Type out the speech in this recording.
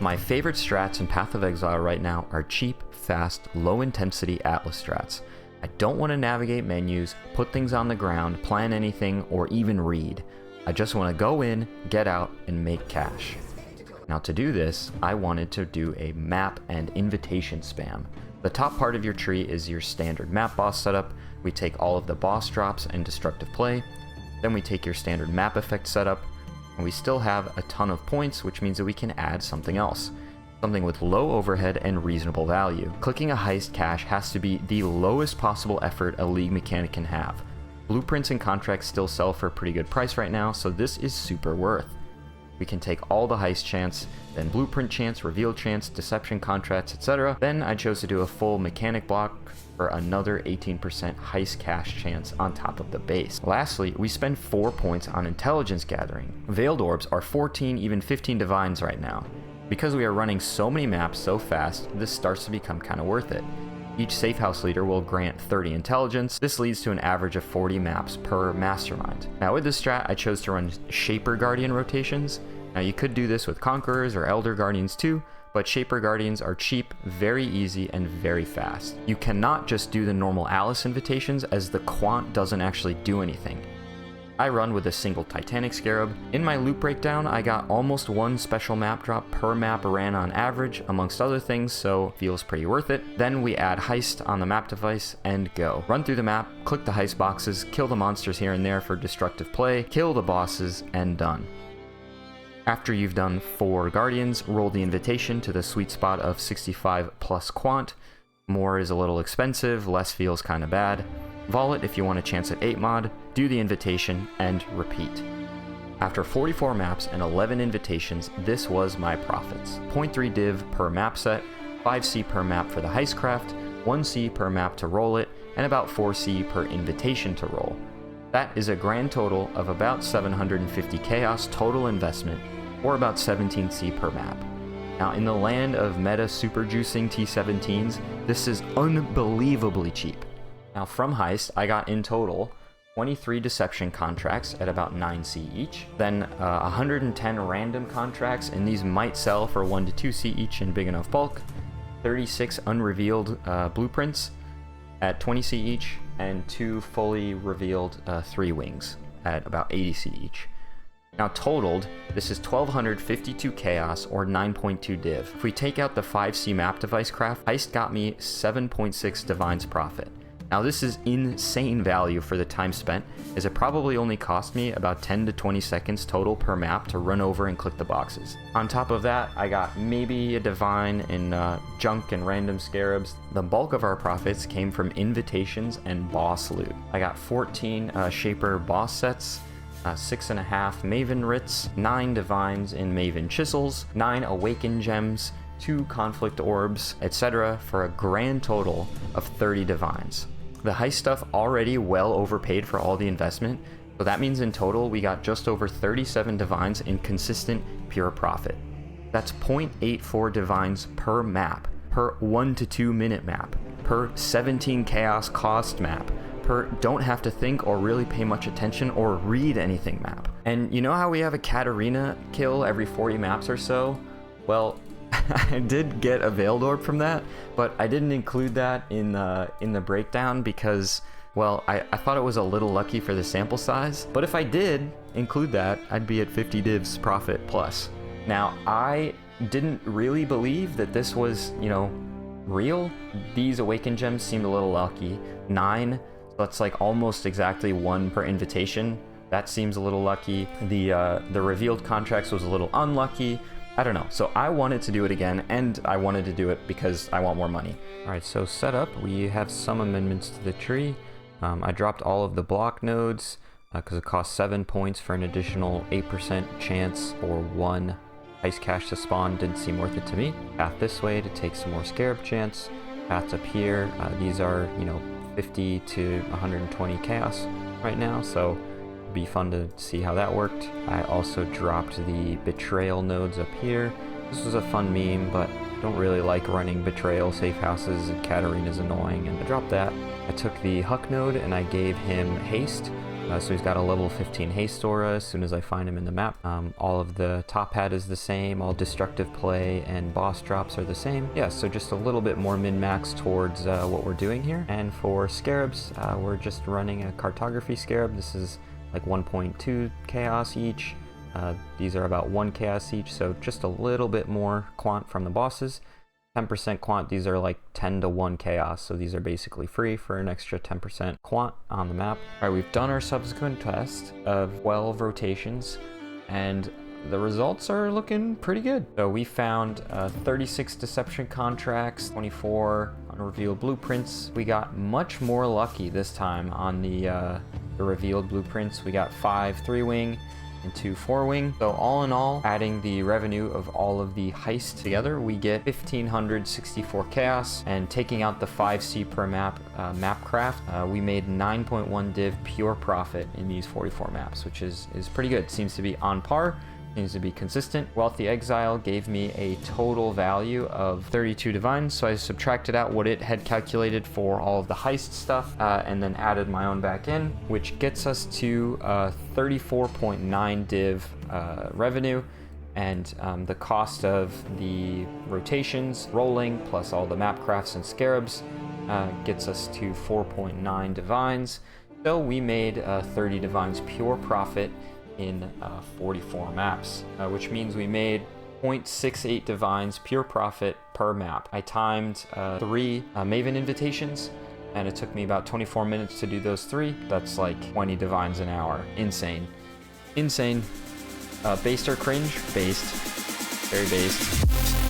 My favorite strats in Path of Exile right now are cheap, fast, low-intensity Atlas strats. I don't want to navigate menus, put things on the ground, plan anything, or even read. I just want to go in, get out, and make cash. Now to do this, I wanted to do a map and invitation spam. The top part of your tree is your standard map boss setup. We take all of the boss drops and destructive play. Then we take your standard map effect setup, and we still have a ton of points, which means that we can add something else. Something with low overhead and reasonable value. Clicking a heist cache has to be the lowest possible effort a League mechanic can have. Blueprints and contracts still sell for a pretty good price right now, so this is super worth. We can take all the heist chance, then blueprint chance, reveal chance, deception contracts, etc. Then I chose to do a full mechanic block for another 18% heist cache chance on top of the base. Lastly, we spend 4 points on intelligence gathering. Veiled orbs are 14, even 15 divines right now. Because we are running so many maps so fast, this starts to become kind of worth it. Each safe house leader will grant 30 intelligence. This leads to an average of 40 maps per mastermind. Now with this strat, I chose to run Shaper Guardian rotations. Now you could do this with Conquerors or Elder Guardians too, but Shaper Guardians are cheap, very easy, and very fast. You cannot just do the normal Alice invitations, as the quant doesn't actually do anything. I run with a single Titanic Scarab. In my loot breakdown, I got almost 1 special map drop per map ran on average, amongst other things, so feels pretty worth it. Then we add Heist on the map device and go. Run through the map, click the Heist boxes, kill the monsters here and there for destructive play, kill the bosses, and done. After you've done 4 Guardians, roll the invitation to the sweet spot of 65 plus quant. More is a little expensive, less feels kinda bad. Vol it if you want a chance at 8 mod, do the invitation, and repeat. After 44 maps and 11 invitations, this was my profits. 0.3 div per map set, 5C per map for the heistcraft, 1C per map to roll it, and about 4C per invitation to roll. That is a grand total of about 750 chaos total investment, or about 17C per map. Now in the land of meta super juicing T17s, this is unbelievably cheap. Now from Heist, I got in total 23 deception contracts at about 9C each, then 110 random contracts, and these might sell for 1 to 2C each in big enough bulk, 36 unrevealed blueprints at 20C each, and 2 fully revealed 3 wings at about 80C each. Now totaled, this is 1252 chaos, or 9.2 div. If we take out the 5C map device craft, Heist got me 7.6 divines profit. Now this is insane value for the time spent, as it probably only cost me about 10 to 20 seconds total per map to run over and click the boxes. On top of that, I got maybe a divine in junk and random scarabs. The bulk of our profits came from invitations and boss loot. I got 14 Shaper boss sets, 6.5 Maven writs, 9 divines in Maven chisels, 9 awaken gems, 2 conflict orbs, etc. for a grand total of 30 divines. The heist stuff already well overpaid for all the investment, so that means in total we got just over 37 divines in consistent pure profit. That's 0.84 divines per map, per 1 to 2 minute map, per 17 chaos cost map, per don't have to think or really pay much attention or read anything map. And you know how we have a Katarina kill every 40 maps or so? Well, I did get a Veiled Orb from that, but I didn't include that in the breakdown because, well, I thought it was a little lucky for the sample size. But if I did include that, I'd be at 50 divs profit plus. Now, I didn't really believe that this was, you know, real. These Awaken Gems seemed a little lucky. 9, so that's like almost exactly 1 per invitation. That seems a little lucky. The revealed contracts was a little unlucky. I don't know, so I wanted to do it again, and I wanted to do it because I want more money. Alright, so setup, we have some amendments to the tree. I dropped all of the block nodes, because it costs 7 points for an additional 8% chance or 1 heist cache to spawn. Didn't seem worth it to me. Path this way to take some more scarab chance. Paths up here, these are, you know, 50 to 120 chaos right now, so be fun to see how that worked. I also dropped the betrayal nodes up here. This was a fun meme, but don't really like running betrayal safe houses, and Katarina's annoying, and I dropped that. I took the Huck node and I gave him haste, So he's got a level 15 haste aura as soon as I find him in the map. All of the top hat is the same, all destructive play and boss drops are the same. Yeah, so just a little bit more min-max towards what we're doing here. And for Scarabs, we're just running a cartography Scarab. This is like 1.2 chaos each. These are about 1 chaos each, so just a little bit more quant from the bosses. 10% quant, these are like 10 to 1 chaos, so these are basically free for an extra 10% quant on the map. All right, we've done our subsequent test of 12 rotations, and the results are looking pretty good. So we found 36 deception contracts, 24 unrevealed blueprints. We got much more lucky this time on the revealed blueprints. We got 5 3-wing and 2 4-wing. So all in all, adding the revenue of all of the heists together, we get 1564 chaos, and taking out the 5C per map mapcraft, we made 9.1 div pure profit in these 44 maps, which is pretty good. Seems to be on par. Seems to be consistent. Wealthy Exile gave me a total value of 32 divines, so I subtracted out what it had calculated for all of the heist stuff, and then added my own back in, which gets us to 34.9 div revenue, and the cost of the rotations rolling plus all the map crafts and scarabs gets us to 4.9 divines. So we made 30 divines pure profit in 44 maps, which means we made 0.68 divines pure profit per map. I timed 3 Maven invitations, and it took me about 24 minutes to do those 3. That's like 20 divines an hour. Insane. Insane. Based or cringe? Based. Very based.